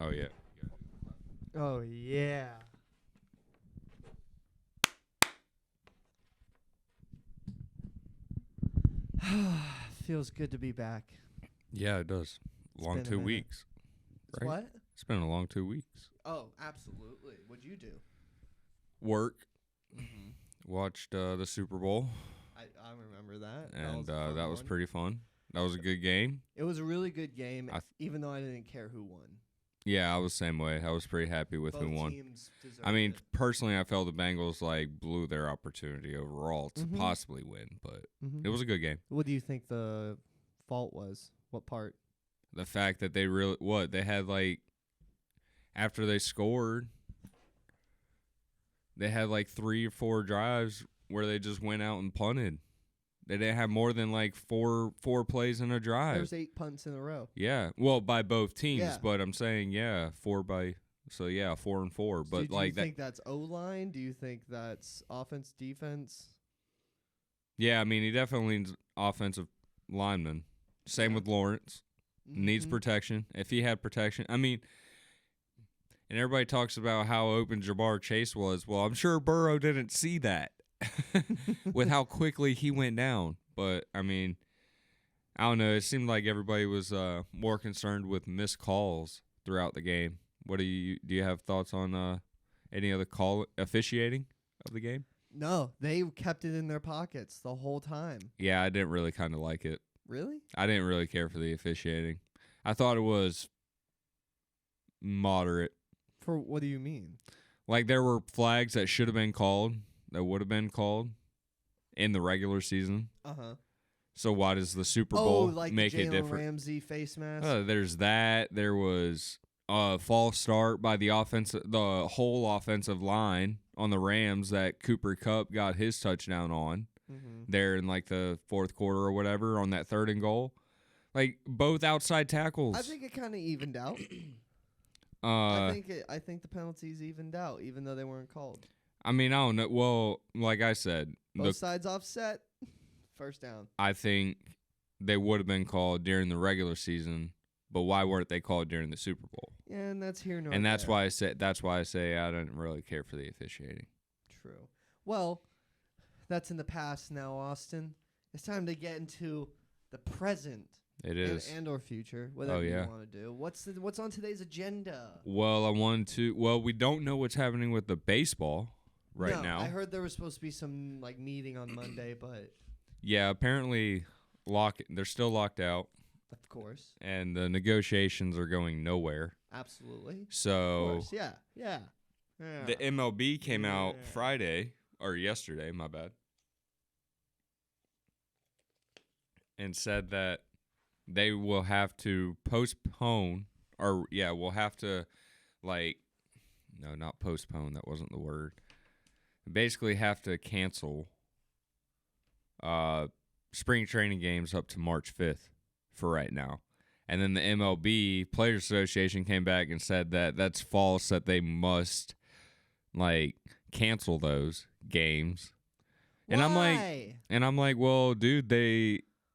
Oh, yeah. Oh, yeah. Feels good to be back. Yeah, it does. Long been a 2 minute. weeks. It's Right? what? It's been a long 2 weeks. Oh, absolutely. What'd you do? Work. Watched the Super Bowl. I remember that. And that was, a fun that was one. pretty fun. That was a good game. It was a really good game, even though I didn't care who won. Yeah, I was the same way. I was pretty happy with Both who won. teams deserved I mean, it. personally, I felt the Bengals blew their opportunity overall to possibly win, but it was a good game. What do you think the fault was? What part? The fact that they they had after they scored, they had 3 or 4 drives where they just went out and punted. They didn't have more than four plays in a drive. There was 8 punts in a row. Yeah, well, by both teams, Yeah. but I'm saying 4 by. So, 4 and 4. But do you think that's O-line? Do you think that's offense, defense? Yeah, I mean, he definitely needs offensive lineman. Same with Lawrence. Needs protection. If he had protection. I mean, and everybody talks about how open Jabbar Chase was. Well, I'm sure Burrow didn't see that with how quickly he went down. But, I mean, I don't know. It seemed like everybody was more concerned with missed calls throughout the game. What do you have thoughts on any of the call officiating of the game? No, they kept it in their pockets the whole time. Yeah, I didn't really kind of like it. Really? I didn't really care for the officiating. I thought it was moderate. For what do you mean? There were flags that should have been called, that would have been called in the regular season. Uh-huh. So why does the Super Bowl make the it different? Ramsey face mask? There's that. There was a false start by the whole offensive line on the Rams that Cooper Kupp got his touchdown on there in the fourth quarter or whatever on that 3rd and goal. Both outside tackles. I think it kind of evened out. I think the penalties evened out, even though they weren't called. I mean, I don't know. Well, like I said, Both sides offset. First down. I think they would have been called during the regular season, but why weren't they called during the Super Bowl? Yeah, and that's here nor And that's there. why I say I didn't really care for the officiating. True. Well, that's in the past now, Austin. It's time to get into the present. It is. And or future, whatever you want to do. What's on today's agenda? Well, we don't know what's happening with the baseball now. I heard there was supposed to be some meeting on Monday, but yeah, apparently they're still locked out. Of course. And the negotiations are going nowhere. Absolutely. So of course. Yeah. The MLB came out Friday or yesterday, my bad. And said that they will have to postpone we'll have to no, not postpone, that wasn't the word. Basically have to cancel spring training games up to March 5th for right now. And then the MLB Players Association came back and said that that's false, that they must cancel those games. Why? And I'm like, well, dude,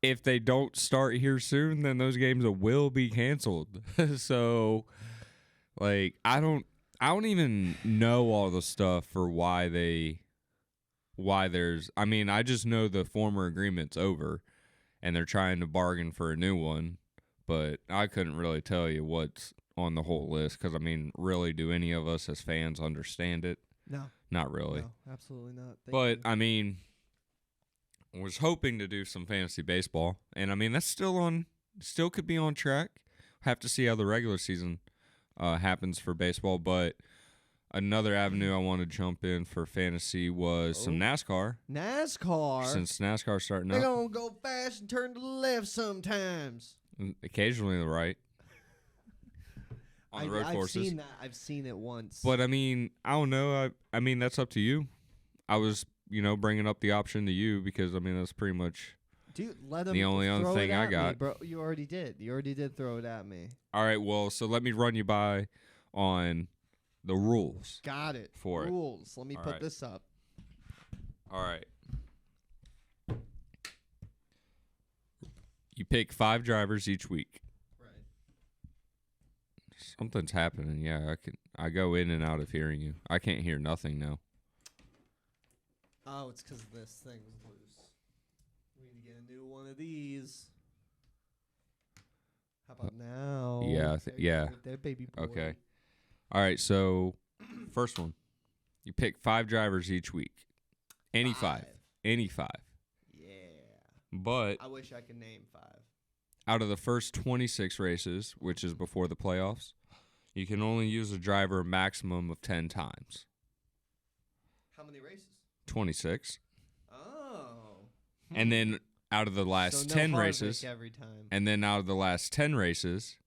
if they don't start here soon, then those games will be canceled. So, I don't even know all the stuff for why there's. I mean, I just know the former agreement's over, and they're trying to bargain for a new one. But I couldn't really tell you what's on the whole list because, I mean, really, do any of us as fans understand it? No, not really. No, absolutely not. I mean, was hoping to do some fantasy baseball, and I mean that's still could be on track. Have to see how the regular season happens for baseball, but another avenue I want to jump in for fantasy was some NASCAR. Since NASCAR's starting they're up, gonna go fast and turn to the left sometimes. Occasionally the right. On the road courses. I've seen that. I've seen it once. But I mean, I don't know. I mean, that's up to you. I was, bringing up the option to you because I mean that's pretty much the only other thing I got. Bro, you already did. You already did throw it at me. All right. Well, so let me run you by on the rules. Got it. For rules. Let me All put right. this up. All right. You pick 5 drivers each week. Right. Something's happening. Yeah, I go in and out of hearing you. I can't hear nothing now. Oh, it's because this thing was loose. We need to get a new one of these. How about now? Yeah, yeah. There, baby boy. Okay. All right, so first one. You pick 5 drivers each week. Any 5. Any 5. Yeah. But I wish I could name 5. out of the first 26 races, which is before the playoffs, you can only use a driver a maximum of 10 times. How many races? 26. Oh. And then out of the last 10 races, every time. and then out of the last 10 races,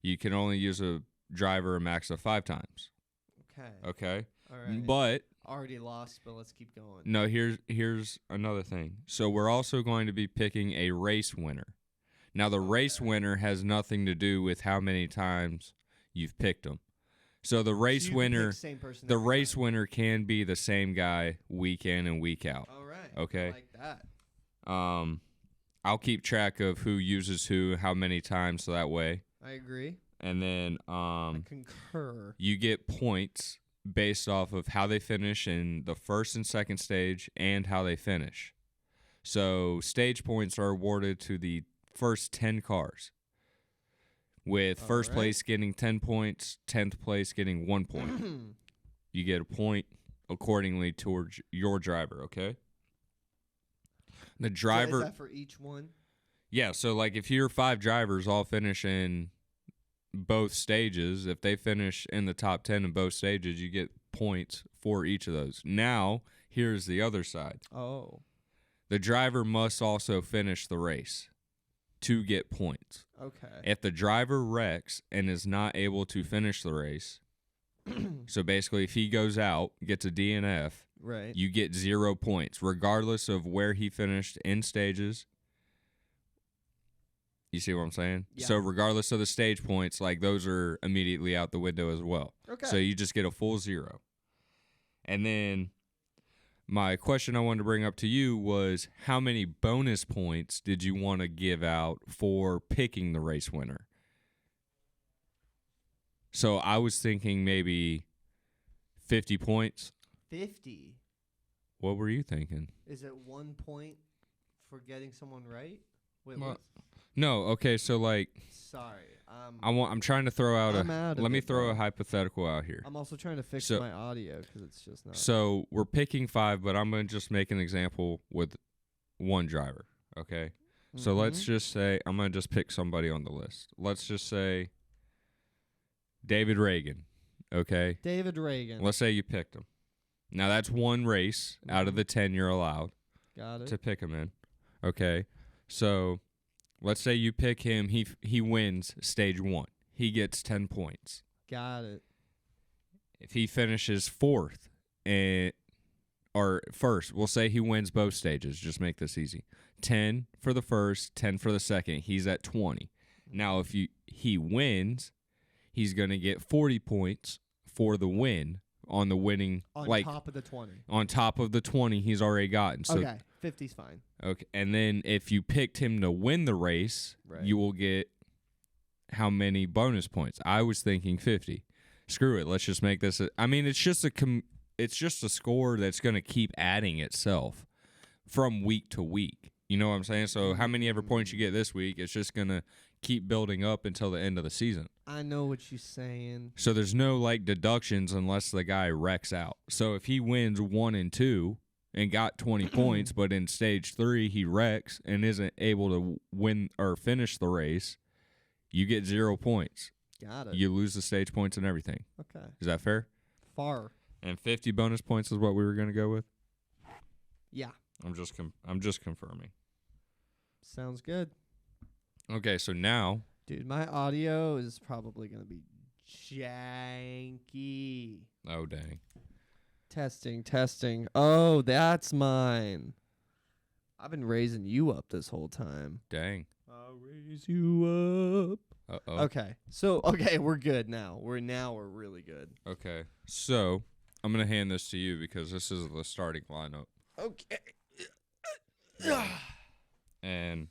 you can only use a driver a max of 5 times. Okay? All right. But already lost, but let's keep going. no, here's another thing. So we're also going to be picking a race winner. Now the race winner has nothing to do with how many times you've picked them. So the race winner, the race winner can be the same guy week in and week out. All right. Okay. I like that. I'll keep track of who uses who, how many times, so that way. I agree. And then I concur. you get points based off of how they finish in the first and second stage and how they finish. So stage points are awarded to the first 10 cars, with first place getting 10 points, 10th place getting 1 point. You get a point accordingly towards your driver, okay? The driver... So is that for each one? Yeah, so like if your 5 drivers all finish in both stages, if they finish in the top 10 in both stages, you get points for each of those. Now, here's the other side. Oh. The driver must also finish the race to get points. Okay. If the driver wrecks and is not able to finish the race, so basically if he goes out, gets a DNF, right, you get 0 points, regardless of where he finished in stages. You see what I'm saying? Yeah. So regardless of the stage points, like those are immediately out the window as well. Okay. So you just get a full 0. And then my question I wanted to bring up to you was, how many bonus points did you want to give out for picking the race winner? So I was thinking maybe 50 points. 50? What were you thinking? Is it 1 point for getting someone right? Wait, Well, what? No, okay, so like... Sorry. I'm trying to throw out let me throw a hypothetical out here. I'm also trying to fix my audio because it's just not. So we're picking 5, but I'm going to just make an example with 1 driver, okay? Mm-hmm. So let's just say, I'm going to just pick somebody on the list. Let's just say David Reagan, okay? David Reagan. Let's say you picked him. Now that's 1 race out of the 10 you're allowed to pick him in, okay? So... let's say you pick him, he wins stage 1. He gets 10 points. Got it. If he finishes 4th, or first, we'll say he wins both stages. Just make this easy. 10 for the first, 10 for the second. He's at 20. Now, if he wins, he's going to get 40 points for the win on the winning. On top of the 20. On top of the 20 he's already gotten. So, okay, 50's fine. Okay, and then if you picked him to win the race, you will get how many bonus points? I was thinking 50. Screw it. Let's just make this. It's just a score that's going to keep adding itself from week to week. You know what I'm saying? So how many ever points you get this week, it's just going to keep building up until the end of the season. I know what you're saying. So there's no like deductions unless the guy wrecks out. So if he wins 1 and 2 and got 20 points, but in stage 3 he wrecks and isn't able to win or finish the race, you get 0 points. Got it. You lose the stage points and everything. Okay. Is that fair? Far. And 50 bonus points is what we were going to go with? Yeah. I'm just confirming. Sounds good. Okay, so now... dude, my audio is probably going to be janky. Oh, dang. Testing. Oh, that's mine. I've been raising you up this whole time. Dang. I'll raise you up. Uh-oh. Okay. We're good now. We're really good. Okay. So, I'm going to hand this to you because this is the starting lineup. Okay. And...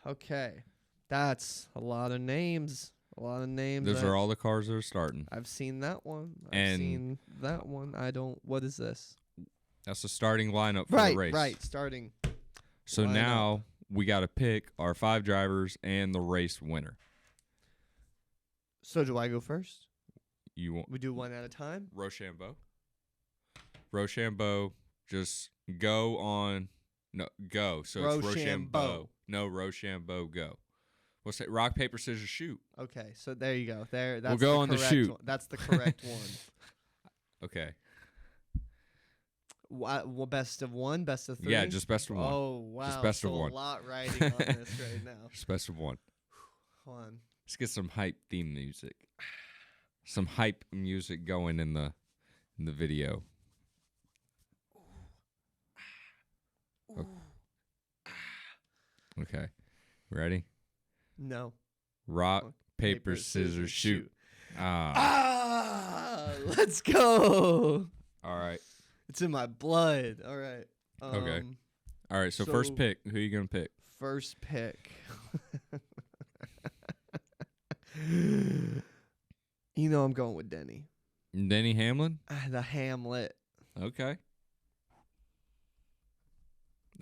okay. That's a lot of names. A lot of names. Those are all the cars that are starting. I've seen that one. And I've seen that one. What is this? That's the starting lineup for the race. Right, starting. So lineup. now we got to pick our 5 drivers and the race winner. So do I go first? You want We do one at a time? Rochambeau? Rochambeau, just go on. No, go. So it's Rochambeau. No, Rochambeau, go. What's that? Rock, paper, scissors, shoot. Okay, so there you go. That's We'll go the on the correct shoot. one. That's the correct one. Okay. Well, best of one, best of 3? Yeah, just best of one. Oh, wow. Just best of so one. A lot riding on this right now. Just best of one. Hold on. Let's get some hype theme music. Some hype music going in the video. Okay. Ready? No. Rock, paper, scissors, shoot. Let's go. All right. It's in my blood. All right. Okay. All right. So so- first pick. Who are you gonna pick? First pick. I'm going with Denny. Denny Hamlin. The Hamlet. Okay.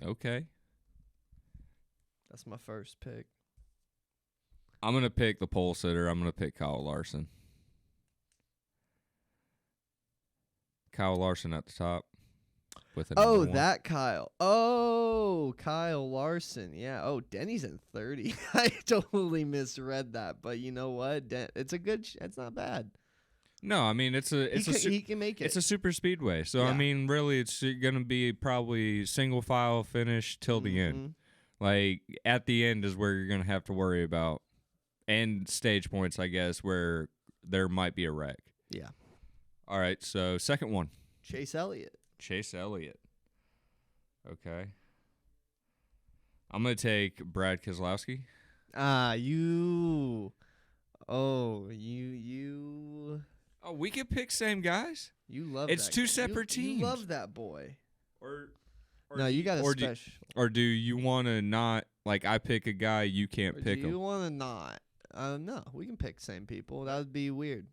Okay. That's my first pick. I'm gonna pick the pole sitter. I'm gonna pick Kyle Larson. Kyle Larson at the top. With a number one. That Kyle. Oh, Kyle Larson. Yeah. Oh, Denny's in 30. I totally misread that, but you know what? It's a good. It's not bad. No, I mean He can make it. It's a super speedway, so I Yeah. mean, really, it's gonna be probably single file finish till the end. Like at the end is where you're gonna have to worry about, and stage points, I guess, where there might be a wreck. Yeah. All right, so second one, Chase Elliott. Chase Elliott. Okay. I'm gonna take Brad Keselowski. You. Oh, we could pick same guys. You love. It's that two guy. separate teams. You love that boy. Or No, you got a or special. Or do you want to not, like, I pick a guy, you can't Or pick do you him? want to not? No, we can pick same people. That would be weird.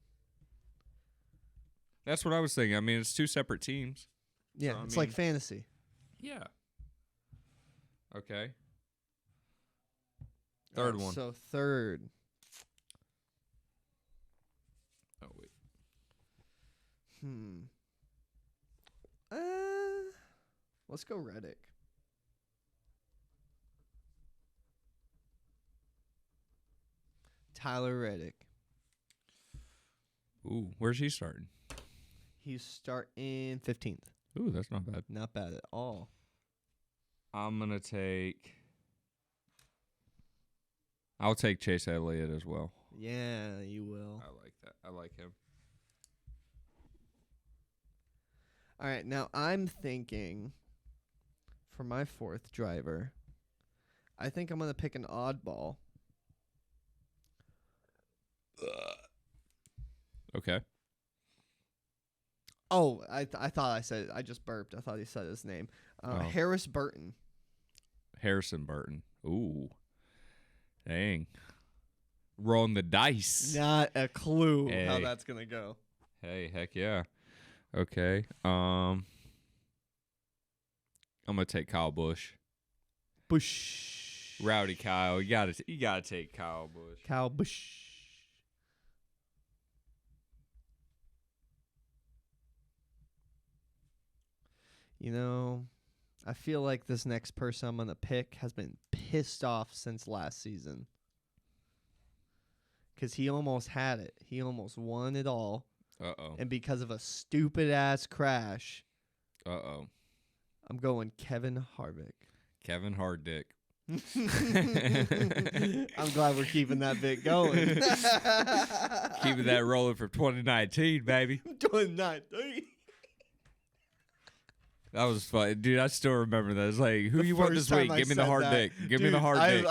That's what I was thinking. I mean, it's two separate teams. Yeah, So, I it's like mean- fantasy. Yeah. Okay. Third Alright, one. So third. Oh, wait. Let's go Reddick. Tyler Reddick. Ooh, where's he starting? He's starting 15th. Ooh, that's not bad. Not bad at all. I'm going to take... I'll take Chase Elliott as well. Yeah, you will. I like that. I like him. All right, now I'm thinking for my fourth driver, I think I'm going to pick an oddball. Okay. Oh, I thought I said I just burped. I thought he said his name. Harris Burton. Harrison Burton. Ooh. Dang. Rolling the dice. Not a clue how Hey. that's going to go. Hey, heck yeah. Okay. I'm gonna take Kyle Busch. Bush. Rowdy Kyle. You gotta take Kyle Busch. Kyle Bush. I feel like this next person I'm going to pick has been pissed off since last season. Because he almost had it. He almost won it all. Uh-oh. And because of a stupid-ass crash, Uh-oh. I'm going Kevin Harvick. Kevin Harddick. I'm glad we're keeping that bit going. Keeping that rolling for 2019, baby. 2019. That was fun. Dude, I still remember that. It's like, who The you want first this week? time I Give me the said hard that, dick. Give me the dude, hard dick.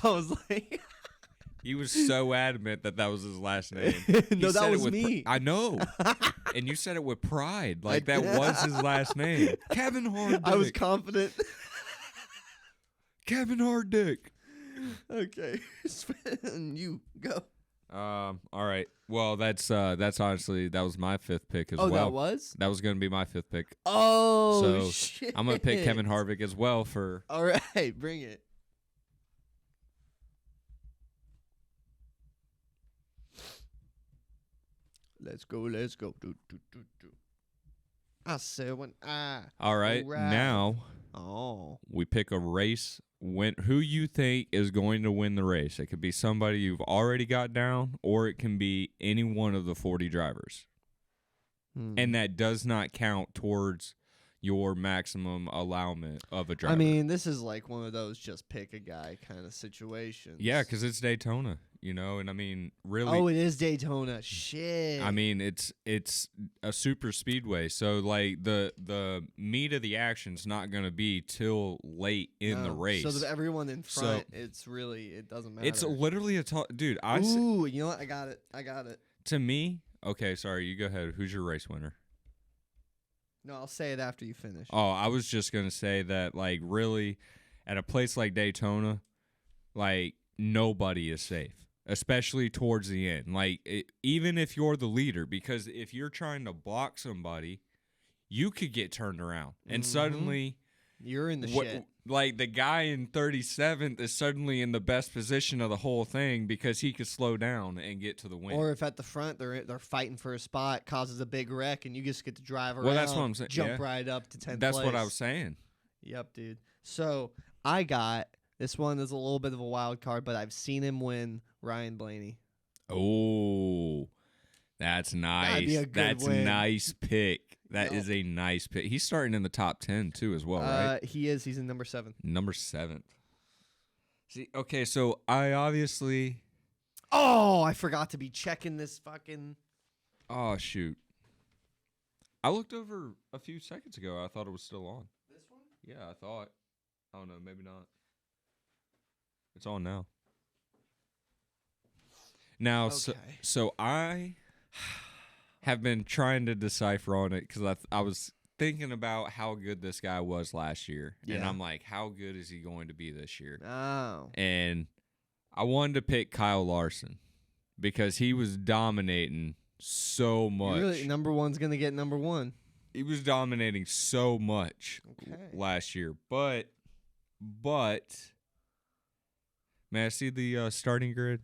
I was like... He was so adamant that was his last name. No, He that said it was with me. I know. And you said it with pride. Like, I that did. was his last name. Kevin Harddick. I was confident. Kevin Harddick. Okay, Sven, you go. All right. Well, that's honestly that was my fifth pick as Oh, well. that was? That was going to be my fifth pick. Oh, So shit. I'm gonna pick Kevin Harvick as well for. All right, bring it. Let's go. Do, do, do, do. I said when I. All right. Now Oh. we pick a race. Who you think is going to win the race? It could be somebody you've already got down, or it can be any one of the 40 drivers. And that does not count towards your maximum allowance of a driver. I mean, this is like one of those just pick a guy kind of situations. Yeah, because it's Daytona, and I mean, really. Oh, it is Daytona. Shit. I mean, it's a super speedway, so like the meat of the action's not going to be till late in the race. So that everyone in front, it doesn't matter. It's literally dude. Ooh, you know what? I got it. To me, okay, sorry, you go ahead. Who's your race winner? No, I'll say it after you finish. Oh, I was just gonna say that, like, really, at a place like Daytona, like, nobody is safe, especially towards the end. Like, even if you're the leader, because if you're trying to block somebody, you could get turned around, and suddenly you're in the shit. Like, the guy in 37th is suddenly in the best position of the whole thing because he could slow down and get to the win. Or if at the front they're fighting for a spot, causes a big wreck, and you just get to drive around. Well, that's what I'm saying. Jump right up to 10th That's place. what I was saying. Yep, dude. So I got this one is a little bit of a wild card, but I've seen him win. Ryan Blaney. Oh, that's nice. That'd be a good That's win. nice pick. That is a nice pick. He's starting in the top 10 too, as well, right? He is. He's in number 7. Number 7. See, okay, so I obviously. Oh, I forgot to be checking this fucking. Oh shoot! I looked over a few seconds ago. I thought it was still on. This one? Yeah, I thought. I don't know. Maybe not. It's on now. Now, Okay. so I have been trying to decipher on it because I was thinking about how good this guy was last year. And Yeah. I'm like, how good is he going to be this year? Oh. And I wanted to pick Kyle Larson because he was dominating so much. Really, number one's gonna get number 1. He was dominating so much last year. But, may I see the starting grid?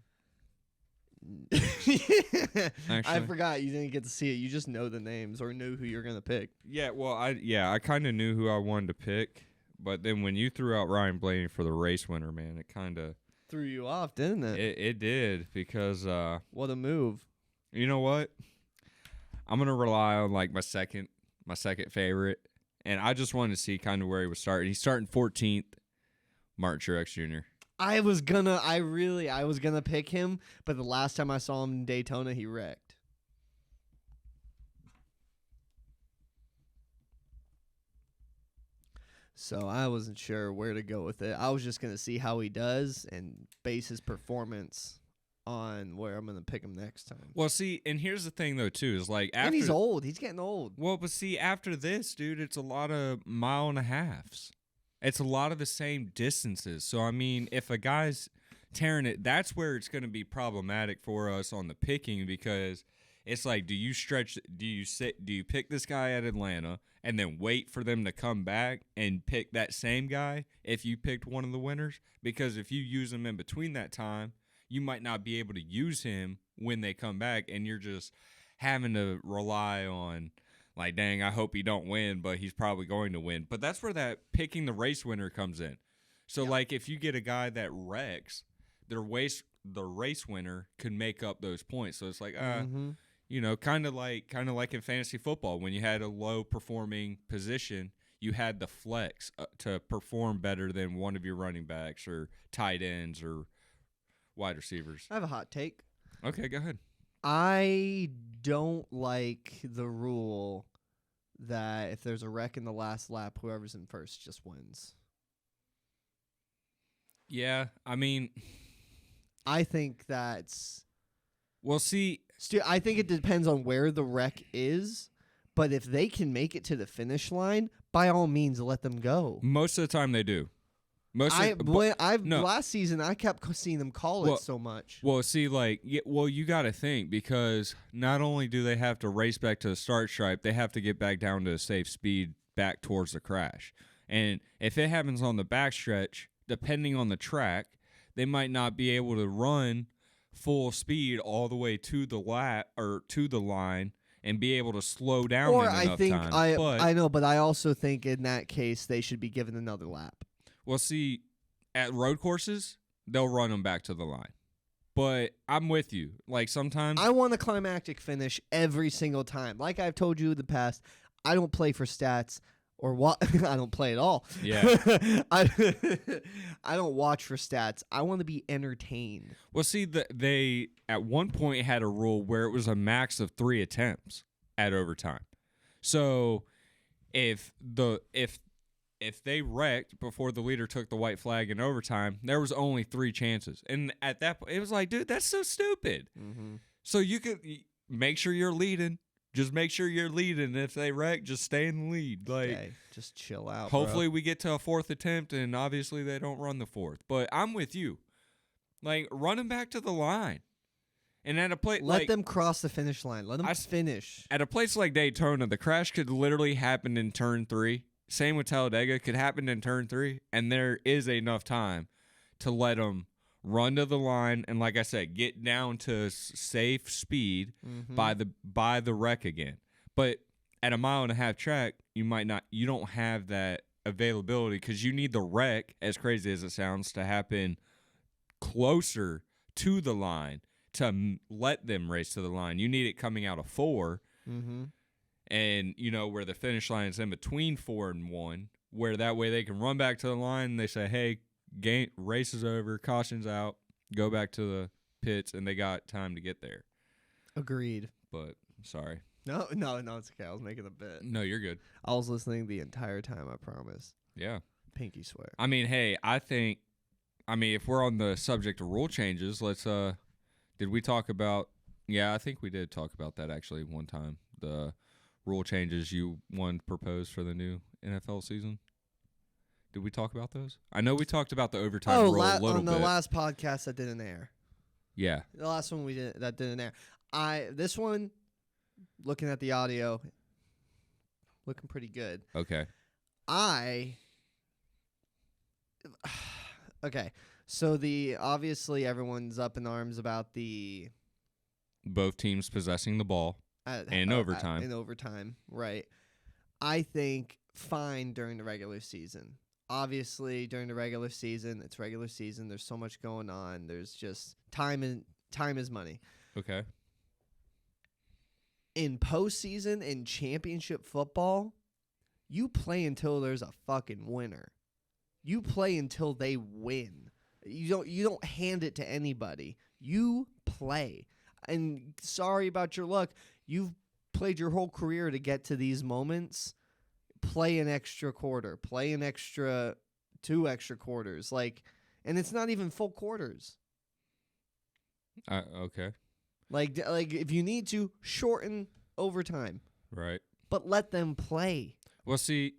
I forgot you didn't get to see it. You just know the names or knew who you're gonna pick. Yeah, well, I kind of knew who I wanted to pick, but then when you threw out Ryan Blaney for the race winner, man, it kind of Threw you off, didn't it? it did because What a move! you know what? I'm gonna rely on like my second favorite, and I just wanted to see kind of where he was starting. He's starting 14th, Martin Truex Jr. I was gonna pick him, but the last time I saw him in Daytona, he wrecked. So I wasn't sure where to go with it. I was just gonna see how he does and base his performance on where I'm gonna pick him next time. Well, see, and here's the thing though too is like after And he's old. He's getting old. Well, but see, after this, dude, it's a lot of 1.5 miles. It's a lot of the same distances. So I mean, if a guy's tearing it, that's where it's going to be problematic for us on the picking because it's like, do you pick this guy at Atlanta and then wait for them to come back and pick that same guy if you picked one of the winners? Because if you use him in between that time, you might not be able to use him when they come back, and you're just having to rely on, like, dang, I hope he don't win, but he's probably going to win. But that's where that picking the race winner comes in. So, like, if you get a guy that wrecks, the race winner could make up those points. So it's like, kind of like in fantasy football, when you had a low performing position, you had the flex to perform better than one of your running backs or tight ends or wide receivers. I have a hot take. Okay, go ahead. I don't like the rule that if there's a wreck in the last lap, whoever's in first just wins. Yeah, I mean, I think that's... Well, see... I think it depends on where the wreck is, but if they can make it to the finish line, by all means, let them go. Most of the time they do. Last season I kept seeing them call it so much. Well, see, you got to think, because not only do they have to race back to the start stripe, they have to get back down to a safe speed back towards the crash. And if it happens on the backstretch, depending on the track, they might not be able to run full speed all the way to the line and be able to slow down in enough time. I know, but I also think in that case they should be given another lap. Well, see, at road courses, they'll run them back to the line. But I'm with you. Like, sometimes I want a climactic finish every single time. Like I've told you in the past, I don't play for stats or what. I don't play at all. Yeah. I don't watch for stats. I want to be entertained. Well, see, they at one point had a rule where it was a max of 3 attempts at overtime. So if they wrecked before the leader took the white flag in overtime, there was only 3 chances. And at that point, it was like, dude, that's so stupid. Mm-hmm. So you could make sure you're leading. Just make sure you're leading. If they wreck, just stay in the lead. Like, just chill out. Hopefully we get to a 4th attempt, and obviously they don't run the 4th. But I'm with you. Like, run them back to the line. And at a place, let them cross the finish line. Let them finish. At a place like Daytona, the crash could literally happen in turn 3. Same with Talladega, could happen in turn 3, and there is enough time to let them run to the line and, like I said, get down to safe speed by the wreck again. But at a 1.5-mile track, you don't have that availability, because you need the wreck, as crazy as it sounds, to happen closer to the line to let them race to the line. You need it coming out of 4. Mm-hmm. And, where the finish line is in between 4 and 1, where that way they can run back to the line and they say, hey, race is over, caution's out, go back to the pits, and they got time to get there. Agreed. But, sorry. No, it's okay. I was making a bit. No, you're good. I was listening the entire time, I promise. Yeah. Pinky swear. I mean, hey, if we're on the subject of rule changes, let's, did we talk about, I think we did talk about that actually one time, the rule changes you proposed for the new NFL season. Did we talk about those? I know we talked about the overtime rule a little bit. On the last podcast that didn't air. Yeah. The last one we did that didn't air. This one, looking at the audio, looking pretty good. Okay. Okay. So obviously everyone's up in arms about the both teams possessing the ball in overtime. In overtime, right. I think fine during the regular season. Obviously, during the regular season, it's regular season. There's so much going on. There's just time is money. Okay. In postseason, in championship football, you play until there's a fucking winner. You play until they win. You don't hand it to anybody. You play. And sorry about your luck. You've played your whole career to get to these moments. Play an extra quarter. Play an extra 2 extra quarters. And it's not even full quarters. Okay. Like if you need to, shorten overtime. Right. But let them play. Well, see,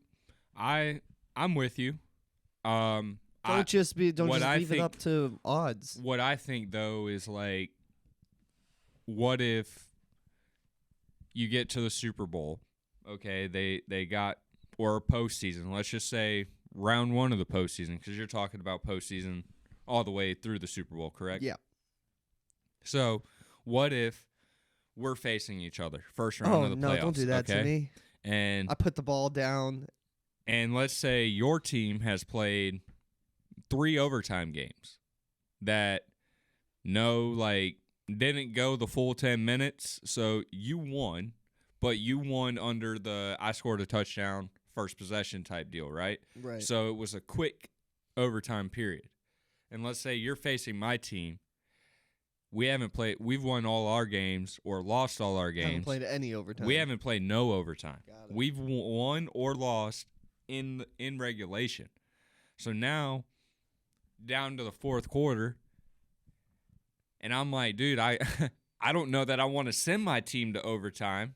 I'm with you. Don't just leave it up to odds. What I think though is what if you get to the Super Bowl? Okay, they got, or postseason. Let's just say round 1 of the postseason, because you're talking about postseason all the way through the Super Bowl, correct? Yeah. So, what if we're facing each other first round of the playoffs? No, don't do that to me. And I put the ball down. And let's say your team has played 3 overtime games that didn't go the full 10 minutes, so you won, but you won under the I scored a touchdown first possession type deal, right? Right. So it was a quick overtime period. And let's say you're facing my team. We've won all our games or lost all our games. Haven't played any overtime. We haven't played no overtime. We've won or lost in regulation. So now, down to the 4th quarter, and I'm like, dude, I don't know that I want to send my team to overtime.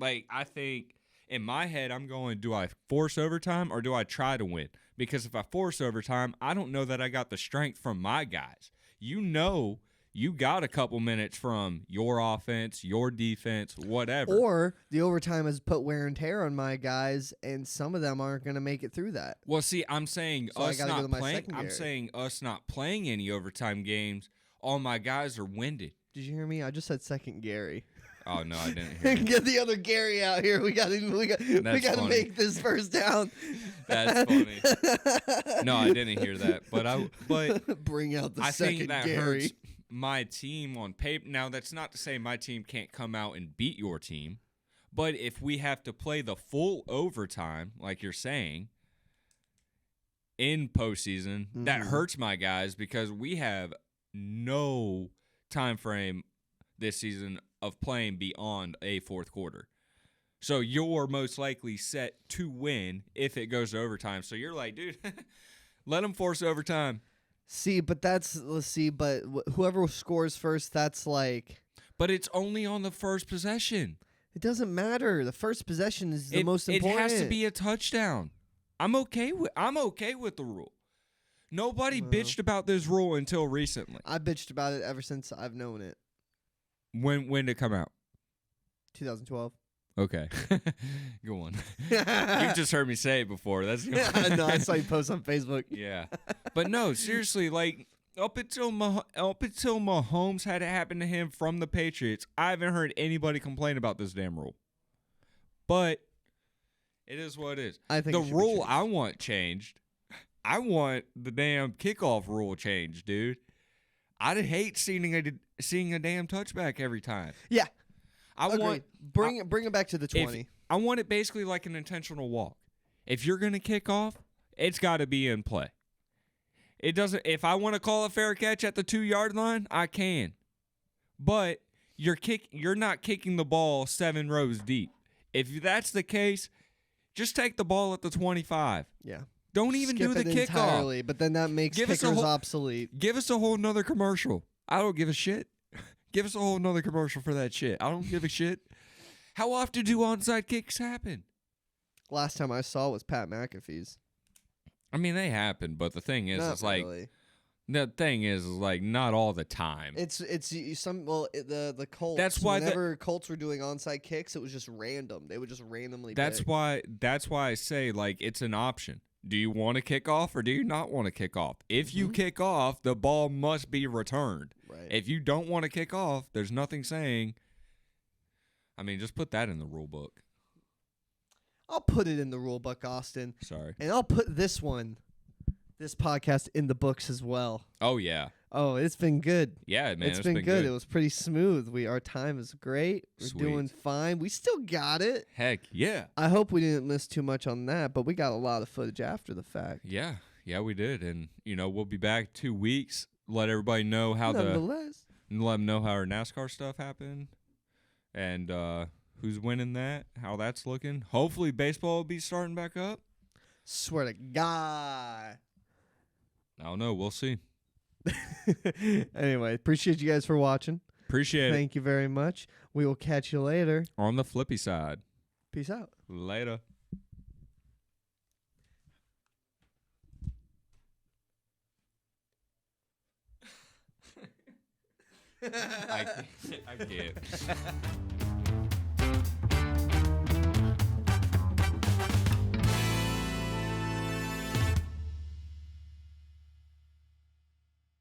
I think in my head, I'm going, do I force overtime or do I try to win? Because if I force overtime, I don't know that I got the strength from my guys. You know, you got a couple minutes from your offense, your defense, whatever. Or the overtime has put wear and tear on my guys, and some of them aren't going to make it through that. Well, see, I'm saying So I us gotta go not to my playing. secondary. I'm saying us not playing any overtime games. All my guys are winded. Did you hear me? I just said second Gary. Oh no, I didn't hear. Get the other Gary out here. We got to funny. make this first down. That's funny. No, I didn't hear that. But bring out the I second think that Gary. hurts my team on paper. Now, that's not to say my team can't come out and beat your team, but if we have to play the full overtime, like you're saying, in postseason, that hurts my guys because we have no time frame this season of playing beyond a fourth quarter. So you're most likely set to win if it goes to overtime. So you're like, dude, let them force overtime. But whoever scores first, that's like. But it's only on the first possession. It doesn't matter. The first possession is the most important. It has to be a touchdown. I'm okay with the rule. Nobody bitched about this rule until recently. I bitched about it ever since I've known it. When did it come out? 2012. Okay. Go on. You've just heard me say it before. That's the No, I saw you post on Facebook. Yeah. But no, seriously, like up until Mahomes had it happen to him from the Patriots, I haven't heard anybody complain about this damn rule. But it is what it is. I think the rule I want changed. I want the damn kickoff rule changed, dude. I'd hate seeing a damn touchback every time. Yeah. Agreed. Bring it back to the 20. I want it basically like an intentional walk. If you're going to kick off, it's got to be in play. It doesn't. If I want to call a fair catch at the 2-yard line, I can. But you're not kicking the ball 7 rows deep. If that's the case, just take the ball at the 25. Yeah. Don't even do the kickoff. Entirely, but then that makes kickers obsolete. Give us a whole nother commercial. I don't give a shit. Give us a whole nother commercial for that shit. I don't give a shit. How often do onside kicks happen? Last time I saw was Pat McAfee's. I mean, they happen, but the thing is, Not really. The thing is like not all the time. The Colts. That's why whenever Colts were doing onside kicks, it was just random. They would just randomly. That's why I say like it's an option. Do you want to kick off or do you not want to kick off? If you kick off, the ball must be returned. Right. If you don't want to kick off, there's nothing saying. I mean, just put that in the rule book. I'll put it in the rule book, Austin. Sorry. And I'll put this podcast in the books as well. Oh, yeah. Oh, it's been good. Yeah, man. It's been good. It was pretty smooth. Our time is great. We're Sweet. doing fine. We still got it. Heck, yeah. I hope we didn't miss too much on that, but we got a lot of footage after the fact. Yeah. Yeah, we did. And, we'll be back 2 weeks. Let everybody know how let them know how our NASCAR stuff happened and who's winning that, how that's looking. Hopefully baseball will be starting back up. Swear to God. I don't know. We'll see. Anyway, appreciate you guys for watching. Appreciate it. Thank you very much. We will catch you later. On the flippy side. Peace out. Later. I can't.